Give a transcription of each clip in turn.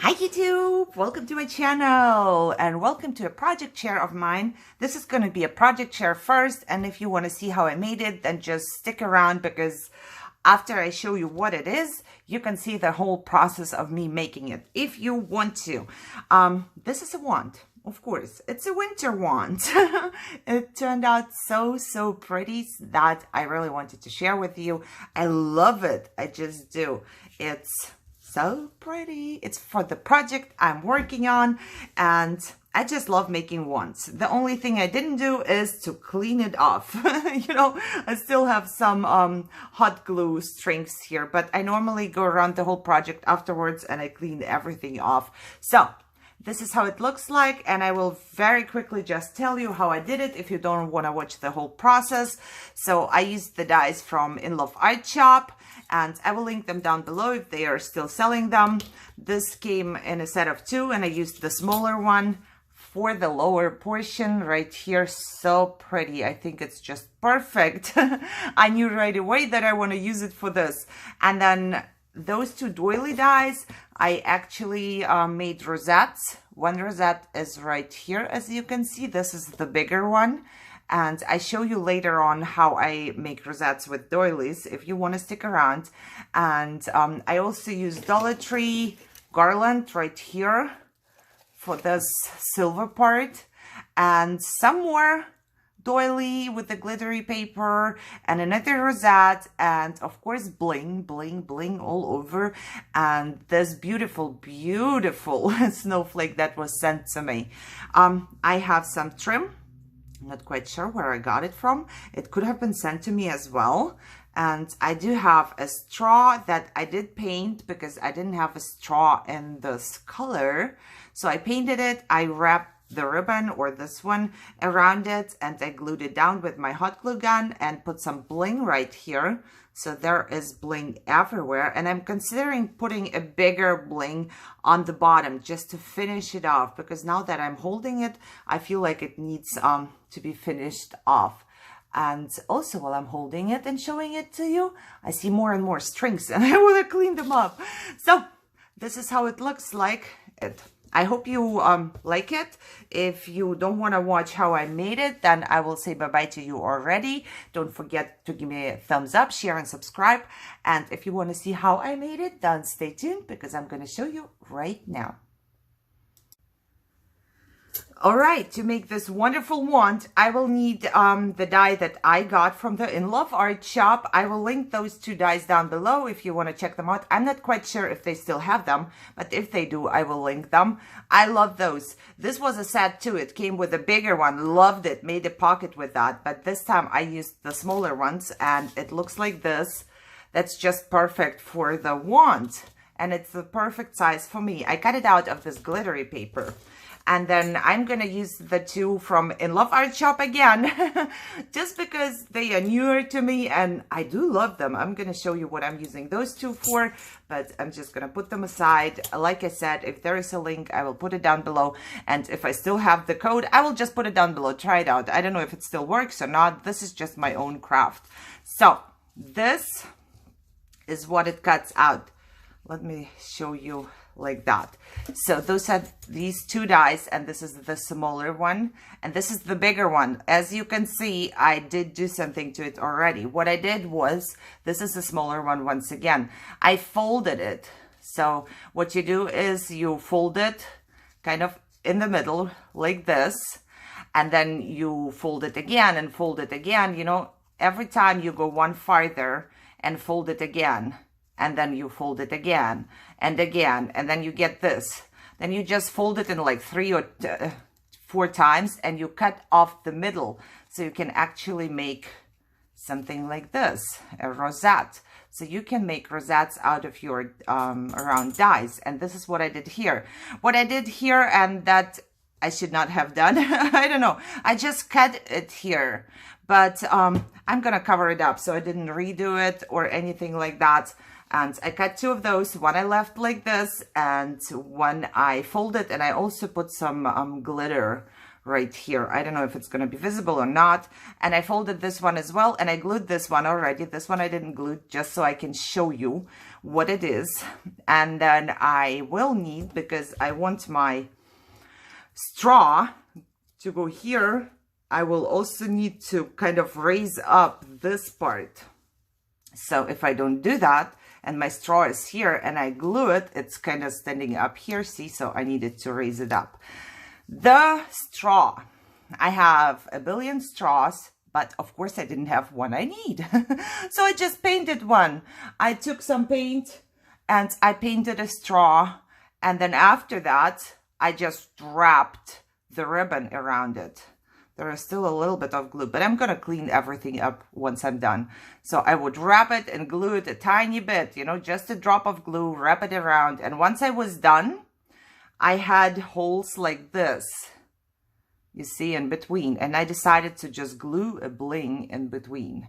Hi YouTube! Welcome to my channel and welcome to a project share of mine. This is going to be a project share first, and if you want to see how I made it, then just stick around because after I show you what it is, you can see the whole process of me making it if you want to. This is a wand. Of course, it's a winter wand. It turned out so pretty that I really wanted to share with you. I love it. I just do. It's so pretty. It's for the project I'm working on, and I just love making wands. The only thing I didn't do is to clean it off. You know, I still have some hot glue strings here, but I normally go around the whole project afterwards and I clean everything off. So this is how it looks like, and I will very quickly just tell you how I did it if you don't want to watch the whole process. So I used the dies from In Love Art Shop, and I will link them down below if they are still selling them. This came in a set of 2, and I used the smaller one for the lower portion right here. So pretty. I think it's just perfect. I knew right away that I want to use it for this. And then those 2 doily dies, I actually made rosettes. One rosette is right here, as you can see. This is the bigger one. And I show you later on how I make rosettes with doilies if you want to stick around. And I also use Dollar Tree garland right here for this silver part. And some more doily with the glittery paper and another rosette, and of course bling all over, and this beautiful snowflake that was sent to me. I have some trim. I'm not quite sure where I got it from. It could have been sent to me as well. And I do have a straw that I did paint because I didn't have a straw in this color. So I painted it. I wrapped the ribbon, or this one, around it, and I glued it down with my hot glue gun and put some bling right here. So there is bling everywhere, and I'm considering putting a bigger bling on the bottom just to finish it off, because now that I'm holding it, I feel like it needs to be finished off. And also, while I'm holding it and showing it to you, I see more and more strings and I want to clean them up. So this is how it looks like. I hope you like it. If you don't want to watch how I made it, then I will say bye-bye to you already. Don't forget to give me a thumbs up, share, and subscribe. And if you want to see how I made it, then stay tuned because I'm going to show you right now. All right, to make this wonderful wand, I will need the die that I got from the In Love Art Shop. I will link those 2 dies down below if you want to check them out. I'm not quite sure if they still have them, but if they do, I will link them. I love those. This was a set too. It came with a bigger one. Loved it. Made a pocket with that. But this time I used the smaller ones, and it looks like this. That's just perfect for the wand, and it's the perfect size for me. I cut it out of this glittery paper. And then I'm going to use the 2 from In Love Art Shop again, just because they are newer to me and I do love them. I'm going to show you what I'm using those 2 for, but I'm just going to put them aside. Like I said, if there is a link, I will put it down below. And if I still have the code, I will just put it down below. Try it out. I don't know if it still works or not. This is just my own craft. So this is what it cuts out. Let me show you like that. So those are these 2 dies, and this is the smaller one, and this is the bigger one. As you can see, I did do something to it already. What I did was, this is the smaller one once again. I folded it. So what you do is you fold it kind of in the middle like this, and then you fold it again and fold it again. You know, every time you go one farther and fold it again, and then you fold it again and again, and then you get this. Then you just fold it in like 3 or 4 times, and you cut off the middle. So you can actually make something like this, a rosette. So you can make rosettes out of your round dies. And this is what I did here. What I did here, and that I should not have done, I don't know. I just cut it here, but I'm gonna cover it up. So I didn't redo it or anything like that. And I cut 2 of those. One I left like this, and one I folded, and I also put some glitter right here. I don't know if it's going to be visible or not. And I folded this one as well, and I glued this one already. This one I didn't glue, just so I can show you what it is. And then I will need, because I want my straw to go here, I will also need to kind of raise up this part. So if I don't do that, and my straw is here and I glue it, it's kind of standing up here, see? So I needed to raise it up. The straw, I have a billion straws, but of course I didn't have one I need. So I just painted one. I took some paint and I painted a straw. And then after that, I just wrapped the ribbon around it. There is still a little bit of glue, but I'm going to clean everything up once I'm done. So I would wrap it and glue it a tiny bit, you know, just a drop of glue, wrap it around. And once I was done, I had holes like this, you see, in between. And I decided to just glue a bling in between.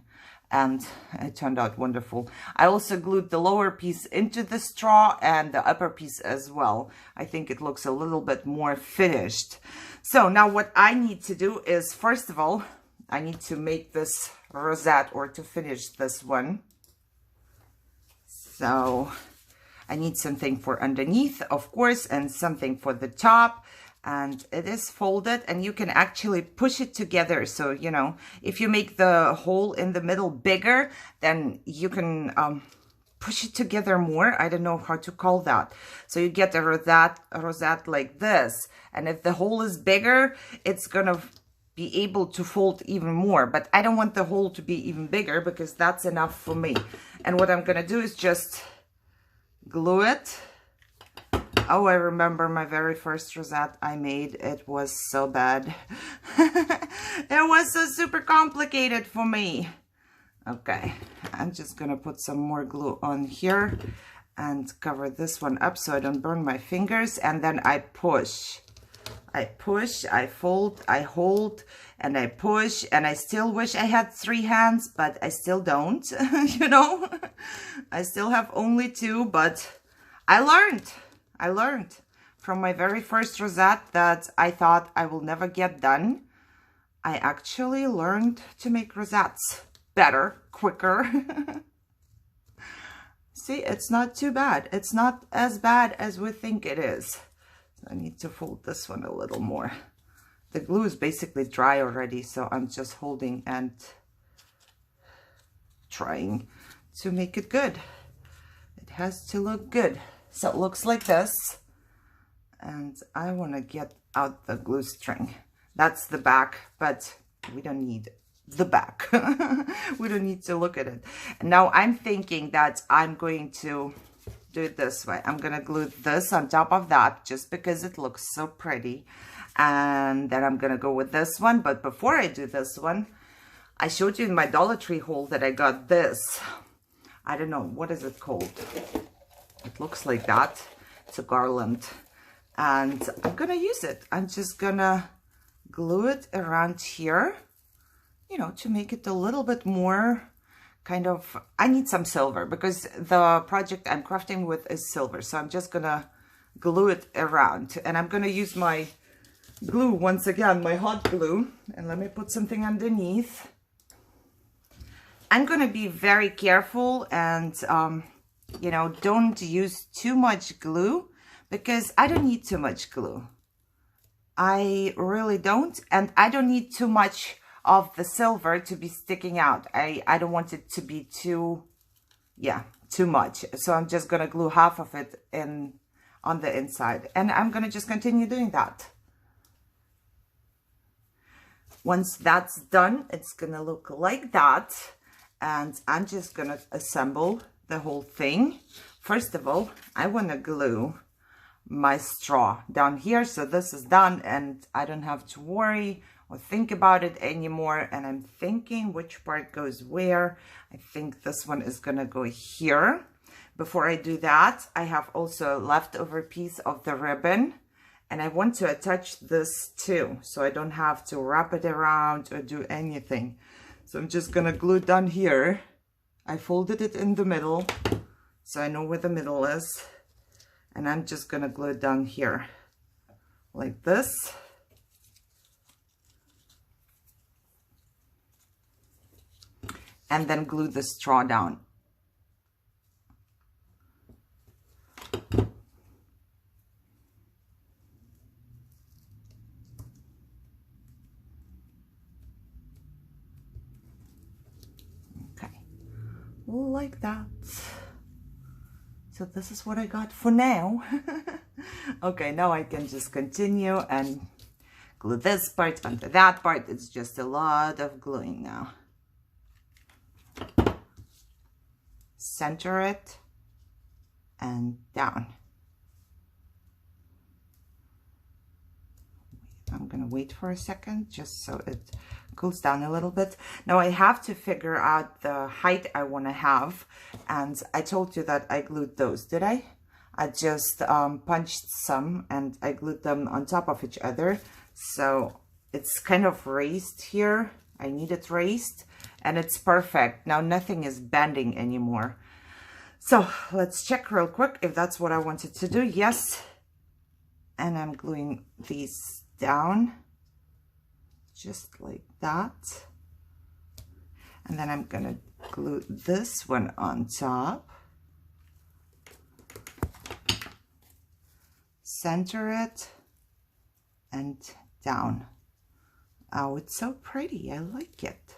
And it turned out wonderful. I also glued the lower piece into the straw and the upper piece as well. I think it looks a little bit more finished. So now what I need to do is, first of all, I need to make this rosette, or to finish this one. So I need something for underneath, of course, and something for the top. And it is folded, and you can actually push it together. So, you know, if you make the hole in the middle bigger, then you can push it together more. I don't know how to call that. So you get a rosette like this. And if the hole is bigger, it's going to be able to fold even more. But I don't want the hole to be even bigger, because that's enough for me. And what I'm going to do is just glue it. Oh, I remember my very first rosette I made. It was so bad. It was so super complicated for me. Okay, I'm just gonna put some more glue on here and cover this one up so I don't burn my fingers. And then I push, I fold, I hold, and I push. And I still wish I had 3 hands, but I still don't. You know, I still have only 2, but I learned from my very first rosette that I thought I will never get done. I actually learned to make rosettes better, quicker. See, it's not too bad. It's not as bad as we think it is. So I need to fold this one a little more. The glue is basically dry already, so I'm just holding and trying to make it good. It has to look good. So it looks like this, and I want to get out the glue string. That's the back, but we don't need the back. We don't need to look at it. And now I'm thinking that I'm going to do it this way. I'm going to glue this on top of that just because it looks so pretty. And then I'm going to go with this one. But before I do this one, I showed you in my Dollar Tree haul that I got this. I don't know, what is it called? It looks like that. It's a garland. And I'm going to use it. I'm just going to glue it around here, you know, to make it a little bit more kind of... I need some silver because the project I'm crafting with is silver. So I'm just going to glue it around. And I'm going to use my glue once again, my hot glue. And let me put something underneath. I'm going to be very careful and... you know, don't use too much glue because I don't need too much glue. I really don't. And I don't need too much of the silver to be sticking out. I don't want it to be too much. So I'm just going to glue half of it in on the inside. And I'm going to just continue doing that. Once that's done, it's going to look like that. And I'm just going to assemble the whole thing. First of all, I want to glue my straw down here, so this is done and I don't have to worry or think about it anymore. And I'm thinking which part goes where. I think this one is gonna go here. Before I do that, I have also a leftover piece of the ribbon and I want to attach this too, so I don't have to wrap it around or do anything. So I'm just gonna glue it down here. I folded it in the middle, so I know where the middle is. And I'm just going to glue it down here, like this. and then glue the straw down. Okay, like that. So this is what I got for now. Okay, now I can just continue and glue this part onto that part. It's just a lot of gluing now. Center it and down. I'm gonna wait for a second just so it cools down a little bit. Now I have to figure out the height I want to have, and I told you that I glued those, did I? I just punched some and I glued them on top of each other, so it's kind of raised here. I need it raised, and it's perfect. Now nothing is bending anymore. So let's check real quick if that's what I wanted to do. Yes. And I'm gluing these down just like that. And then I'm gonna glue this one on top. Center it and down. Oh, it's so pretty. I like it.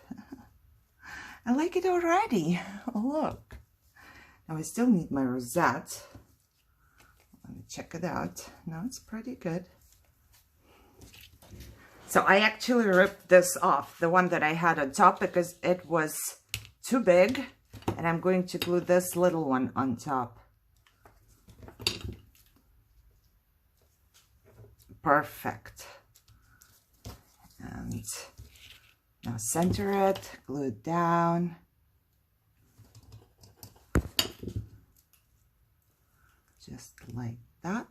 I like it already. Look. Now I still need my rosette. Let me check it out. Now it's pretty good. So I actually ripped this off, the one that I had on top, because it was too big. And I'm going to glue this little one on top. Perfect. And now center it, glue it down. Just like that.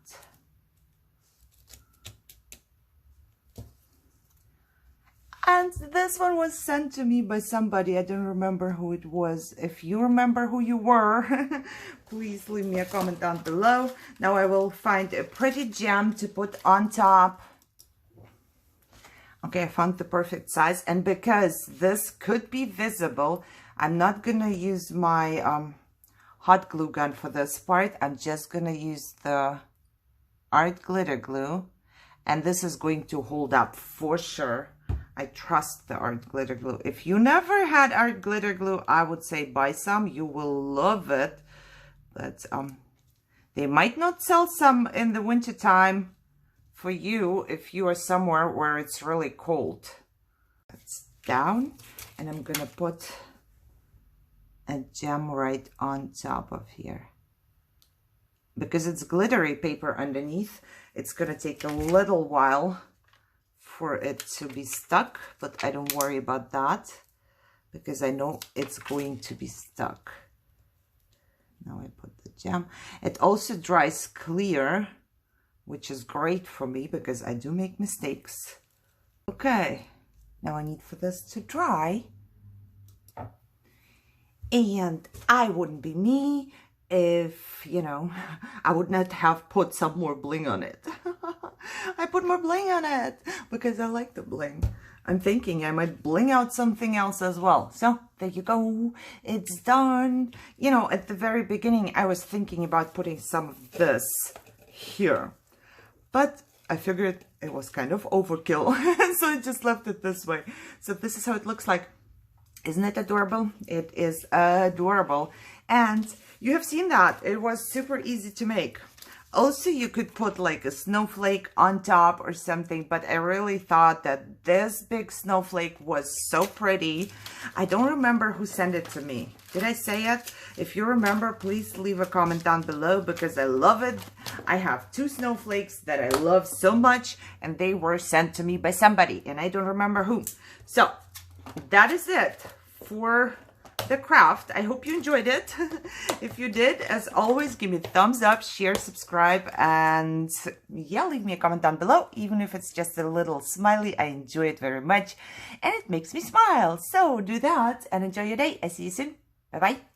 And this one was sent to me by somebody. I don't remember who it was. If you remember who you were, please leave me a comment down below. Now I will find a pretty gem to put on top. Okay, I found the perfect size. And because this could be visible, I'm not going to use my hot glue gun for this part. I'm just going to use the art glitter glue. And this is going to hold up for sure. I trust the art glitter glue. If you never had art glitter glue, I would say buy some. You will love it. But they might not sell some in the winter time for you if you are somewhere where it's really cold. That's down, and I'm gonna put a gem right on top of here. Because it's glittery paper underneath, it's gonna take a little while for it to be stuck, but I don't worry about that because I know it's going to be stuck. Now I put the gem. It also dries clear, which is great for me because I do make mistakes. Okay, now I need for this to dry. And I wouldn't be me if, you know, I would not have put some more bling on it. I put more bling on it because I like the bling. I'm thinking I might bling out something else as well. So there you go. It's done. You know, at the very beginning, I was thinking about putting some of this here. But I figured it was kind of overkill. So I just left it this way. So this is how it looks like. Isn't it adorable? It is adorable. And you have seen that. It was super easy to make. Also, you could put like a snowflake on top or something, but I really thought that this big snowflake was so pretty. I don't remember who sent it to me. Did I say it? If you remember, please leave a comment down below because I love it. I have 2 snowflakes that I love so much, and they were sent to me by somebody, and I don't remember who. So that is it for the craft. I hope you enjoyed it. If you did, as always, give me a thumbs up, share, subscribe, and yeah, leave me a comment down below. Even if it's just a little smiley, I enjoy it very much and it makes me smile. So do that and enjoy your day. I see you soon. Bye bye.